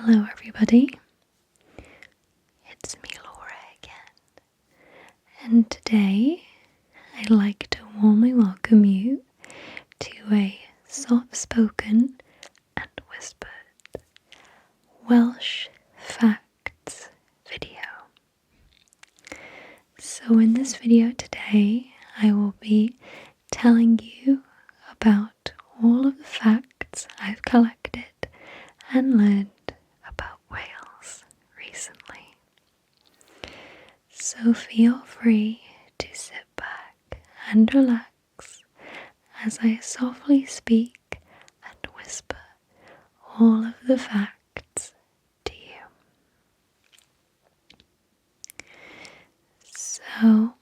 Hello everybody, it's me Laura again, and today I'd like to warmly welcome you to a soft-spoken and whispered Welsh facts video. So in this video today I will be telling you about all of the facts I've collected and learned about Wales recently. So feel free to sit back and relax as I softly speak and whisper all of the facts to you. So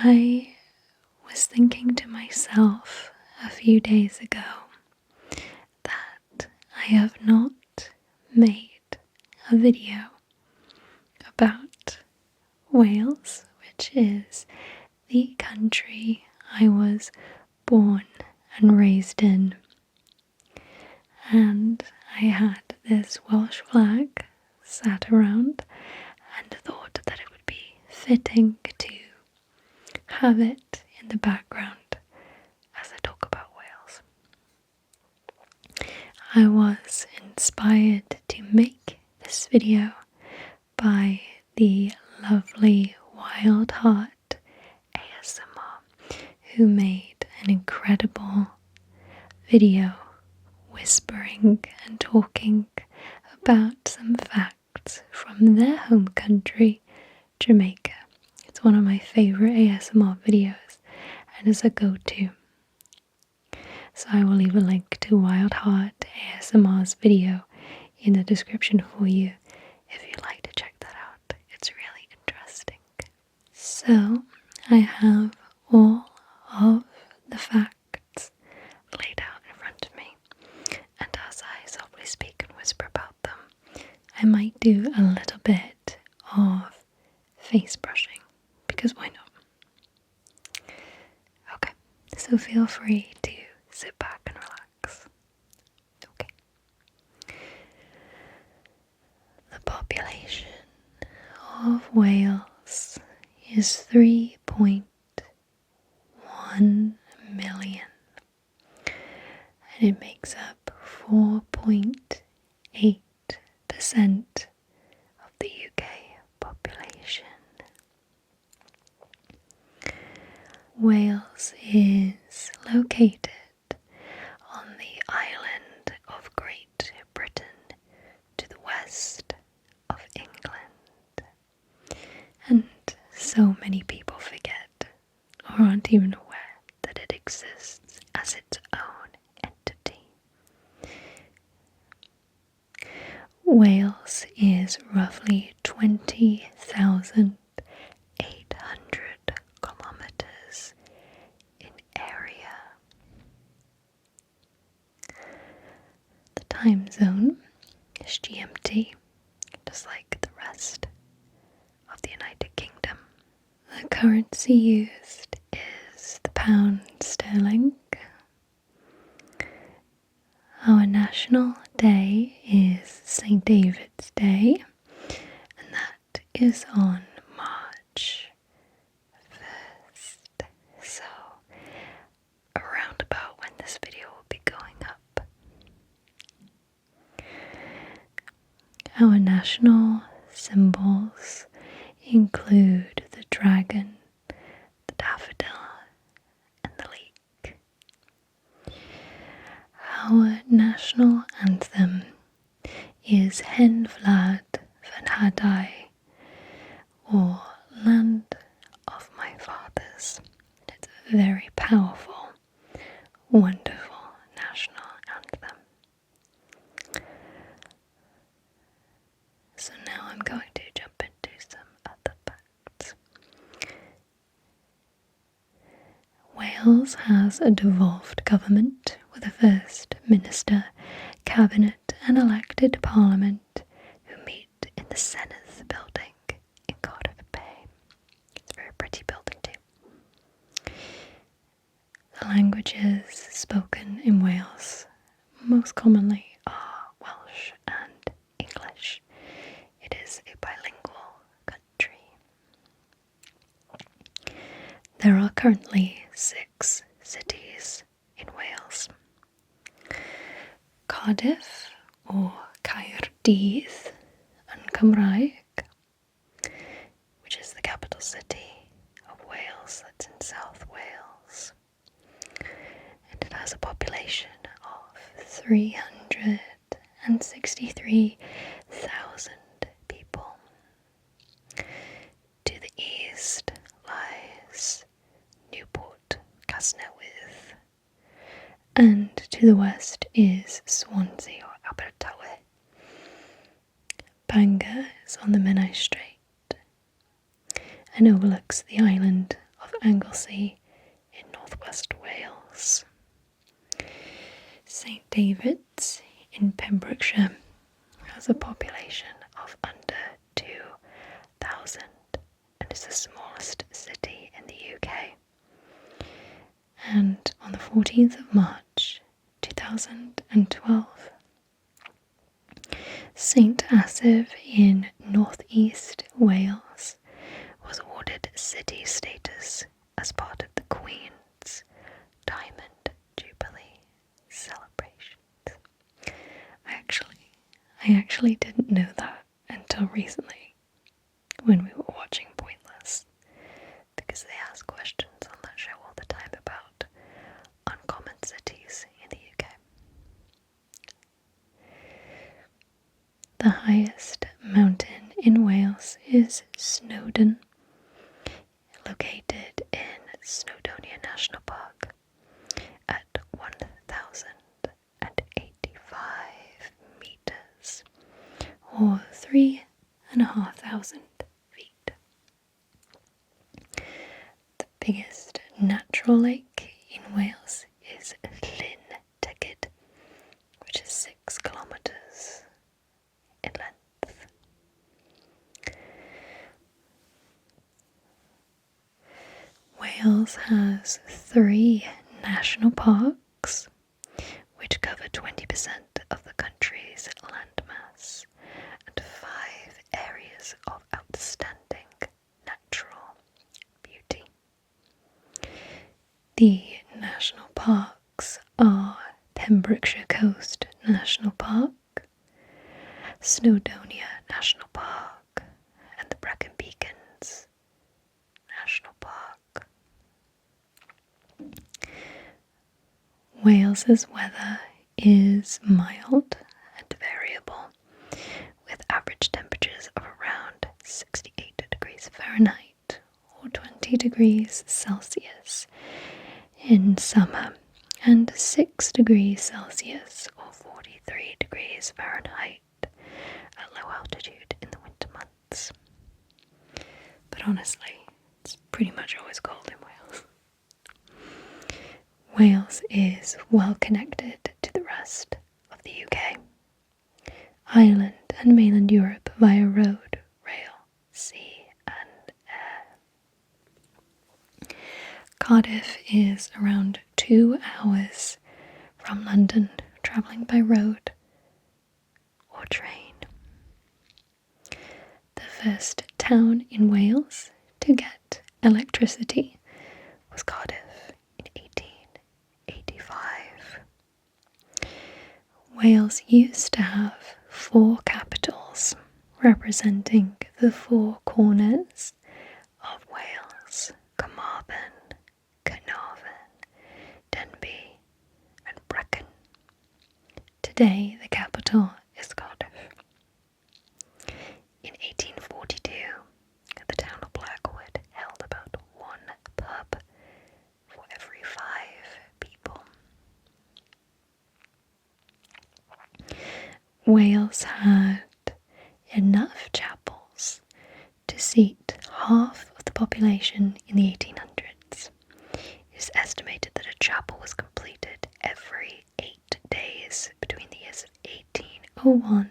I was thinking to myself a few days ago that I have not made a video about Wales, which is the country I was born and raised in. And I had this Welsh flag sat around and thought that it would be fitting to have it in the background as I talk about Wales. I was inspired to make this video by the lovely Wildheart ASMR, who made an incredible video whispering and talking about some facts from their home country, Jamaica. It's one of my favourite ASMR videos and is a go-to. So I will leave a link to Wildheart ASMR's video in the description for you if you'd like to check that out. It's really interesting. So I have all of the facts laid out in front of me, and as I softly speak and whisper about them, I might do a little bit of face brushing, because why not? Okay, so feel free to sit back and relax. Okay. The population of Wales is 3.1 million, and it makes up 4.8% of the UK population. Wales is located on the island of Great Britain to the west of England, and so many people forget or aren't even aware that it exists as its own entity. Wales is roughly 20,800 kilometers in area. The time zone is GMT, just like the rest of the United Kingdom. The currency used is the pound sterling. Our national day is St. David's Day, and that is on March 1st. So, around about when this video will be going up. Our national symbols include the dragon, the daffodil, and the leek. Our national anthem is Hen Vlad fy Nhadau, or Land of My Fathers. It's a very powerful, wonderful national anthem. So now I'm going to jump into some other facts. Wales has a devolved government with a First Minister, Cabinet and elected Parliament who meet in the Senate's building in Cardiff Bay. It's a very pretty building too. The languages spoken in Wales most commonly are There are currently 6 cities in Wales. Cardiff, or Caerdydd yn Cymraeg, which is the capital city of Wales, that's in South Wales. And it has a population of 363,000 people. To the east lies Newport Casnewydd, and to the west is Swansea or Abertawe. Bangor is on the Menai Strait and overlooks the island of Anglesey in northwest Wales. St David's in Pembrokeshire has a population of under 2,000 and is the smallest city in the UK. And on the 14th of March 2012, St Asaph in northeast Wales was awarded city status as part of the Queen's Diamond Jubilee celebrations. I actually didn't know that until recently when we were watching Pointless, because they ask questions on that show all the time about uncommon cities in the UK. The highest mountain in Wales is Snowdon, located in Snowdonia National Park at 1,085 metres, or 3,500 feet. The biggest natural lake in Wales is Llyn Tegid, which is 6 kilometres in length. Wales has 3 national parks, which cover 20% of the country's landmass, and 5 areas of outstanding natural beauty. The national parks are Pembrokeshire Coast National Park, Snowdonia National Park, and the Brecon Beacons National Park. Wales's weather is mild and variable, with average temperatures of around 68 degrees Fahrenheit or 20 degrees Celsius in summer, and 6 degrees Celsius or 43 degrees Fahrenheit at low altitude in the winter months. But honestly, it's pretty much always cold in Wales. Wales is well connected to the rest of the UK, Ireland and mainland Europe via road, rail, sea and air. Cardiff is around 2 hours from London, travelling by road or train. The first town in Wales to get electricity was Cardiff in 1885. Wales used to have 4 capitals representing the 4 corners of Wales: Carmarthen, Carnarvon, Denbigh and Brecon. Today the capital is Cardiff. In 1842, the town of Blackwood held about 1 pub for every 5 people. Wales had enough chapels to seat half of the population in the 1800s. It is estimated that a chapel was completed every 8 days between the years of 1801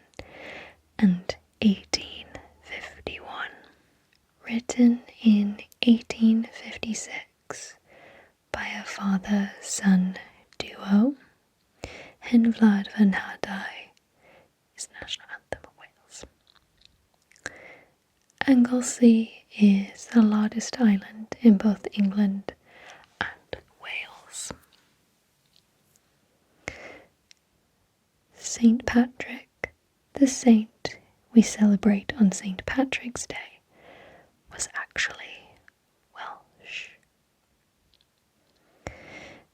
and 1851. Written in 1856 by a father-son duo, Hen Vlad van Hadai is the national anthem of Wales. Anglesey is the largest island in both England and Wales. St. Patrick, the saint we celebrate on St. Patrick's Day, was actually Welsh.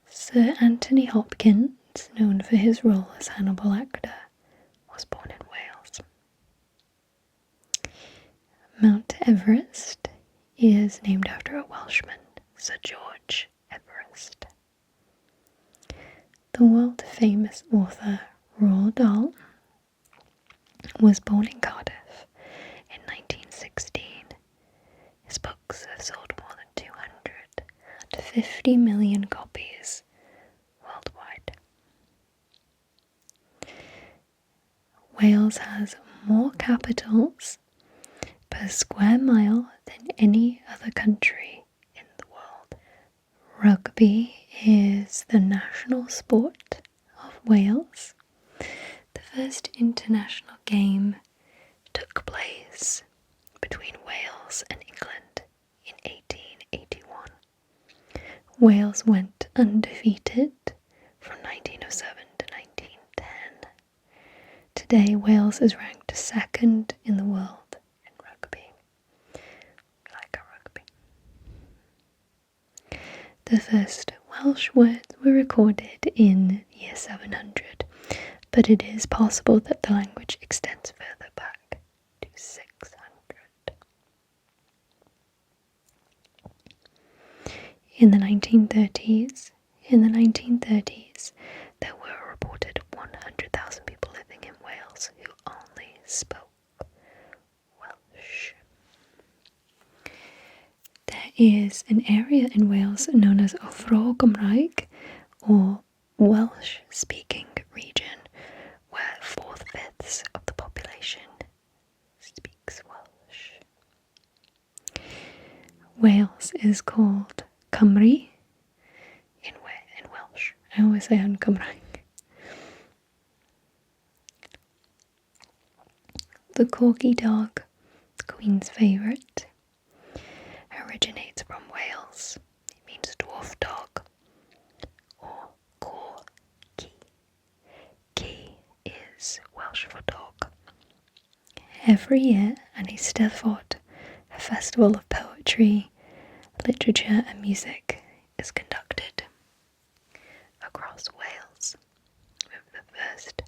Sir Anthony Hopkins, known for his role as Hannibal Lecter, was born in Wales. Mount Everest is named after a Welshman, Sir George Everest. The world-famous author Roald Dahl was born in Cardiff in 1916. His books have sold more than 250 million copies worldwide. Wales has more capitals per square mile than any other country in the world. Rugby is the national sport of Wales. The first international game took place between Wales and England in 1881. Wales went undefeated from 1907 to 1910. Today, Wales is ranked second in the world in rugby. We like our rugby. The first Welsh words were recorded in year 700, but it is possible that the language extends further back to 600. In the 1930s, there were reported 100,000 people living in Wales who only spoke Welsh. There is an area in Wales known as Fro Gymraeg, or Welsh-speaking region, where 4/5 of the population speaks Welsh. Wales is called Cymru in Welsh. I always say yn Cymraeg. The corgi dog, the Queen's favourite, originates from Wales. It means dwarf dog, or corgi. Ci is Welsh for dog. Every year, an Eisteddfod, a festival of poetry, literature and music, is conducted across Wales, with the first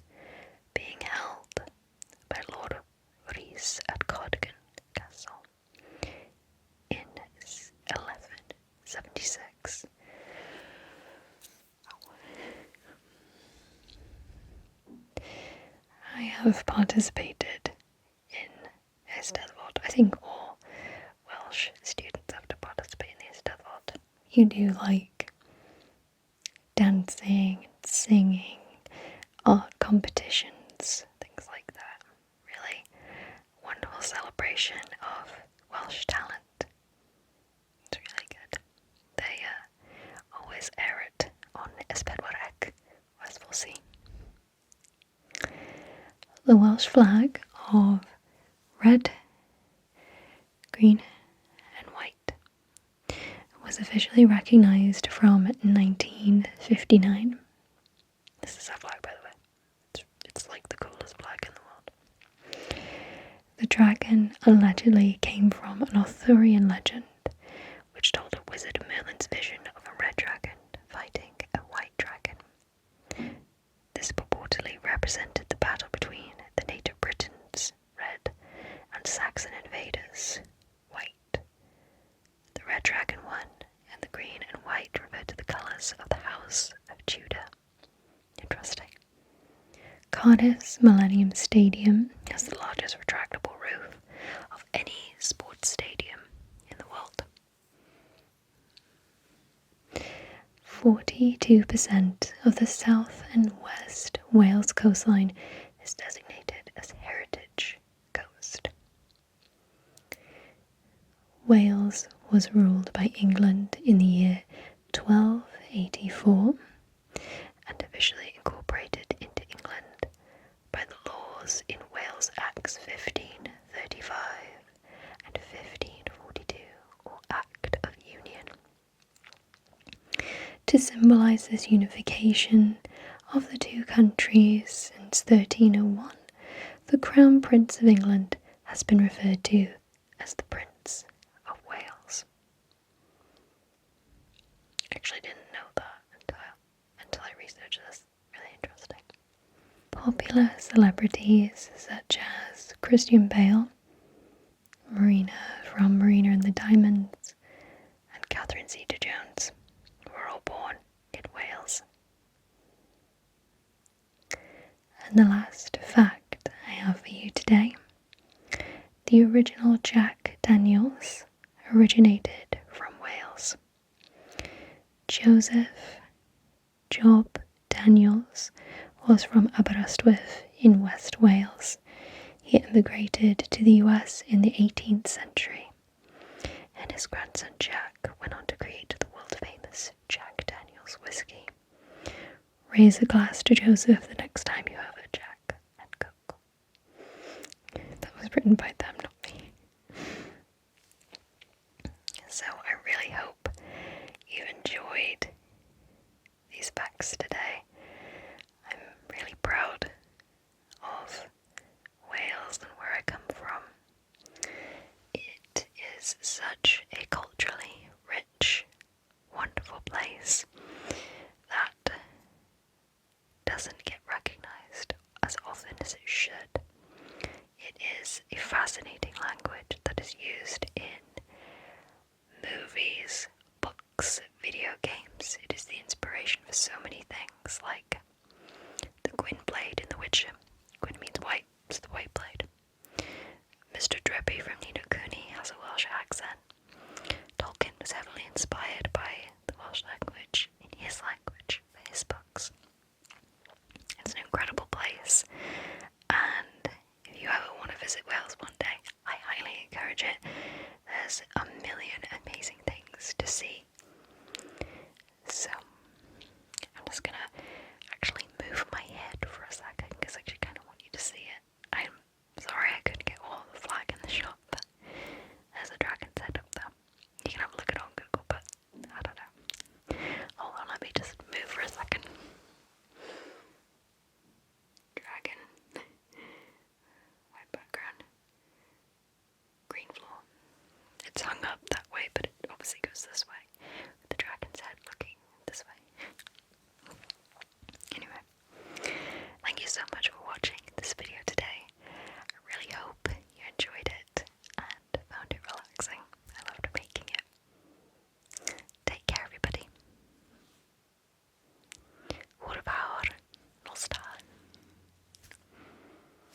being held by Lord Rhys at Cardiff Castle in 1176. I have participated in Eisteddfod. I think all Welsh students have to participate in the Eisteddfod. You do like dancing and singing, art competitions, things like that. Really wonderful celebration of Welsh talent. It's really good. They always air it on Ysbydwarec, as we'll see. The Welsh flag of red, green and white was officially recognised from 1959. This is our flag, by the way. It's like the coolest flag in the world. The dragon allegedly came from an Arthurian legend, which told of Wizard Merlin's vision of a red dragon fighting a white dragon. This purportedly represented the battle between the native Britons, red, and Saxon invaders, white. The red dragon won, and the green and white referred to the colours of the House of Tudor. Interesting. Cardiff's Millennium Stadium has the largest retractable roof of any sports stadium in the world. 42% of the South and West Wales coastline is designated as Heritage Coast. Wales was ruled by England in the year 1284 and officially incorporated into England by the laws in Wales Acts 1535 and 1542. to symbolise this unification of the two countries since 1301, the Crown Prince of England has been referred to as the Prince of Wales. Actually didn't know that until I researched this. Really interesting. Popular celebrities such as Christian Bale, Marina from Marina and the Diamonds, and Catherine Zeta-Jones were all born in Wales. And the last fact I have for you today: the original Jack Daniels originated from Wales. Joseph Job Daniels was from Aberystwyth in West Wales. He immigrated to the US in the 18th century, and his grandson Jack went on to create the world-famous Jack Daniels whiskey. Raise a glass to Joseph the next time you have a Jack and Coke. That was written by them, not me. So I really hope you enjoyed these facts today. I'm really proud of Wales and where I come from. It is such a culturally rich, wonderful place that doesn't get recognised as often as it should. It is a fascinating language that is used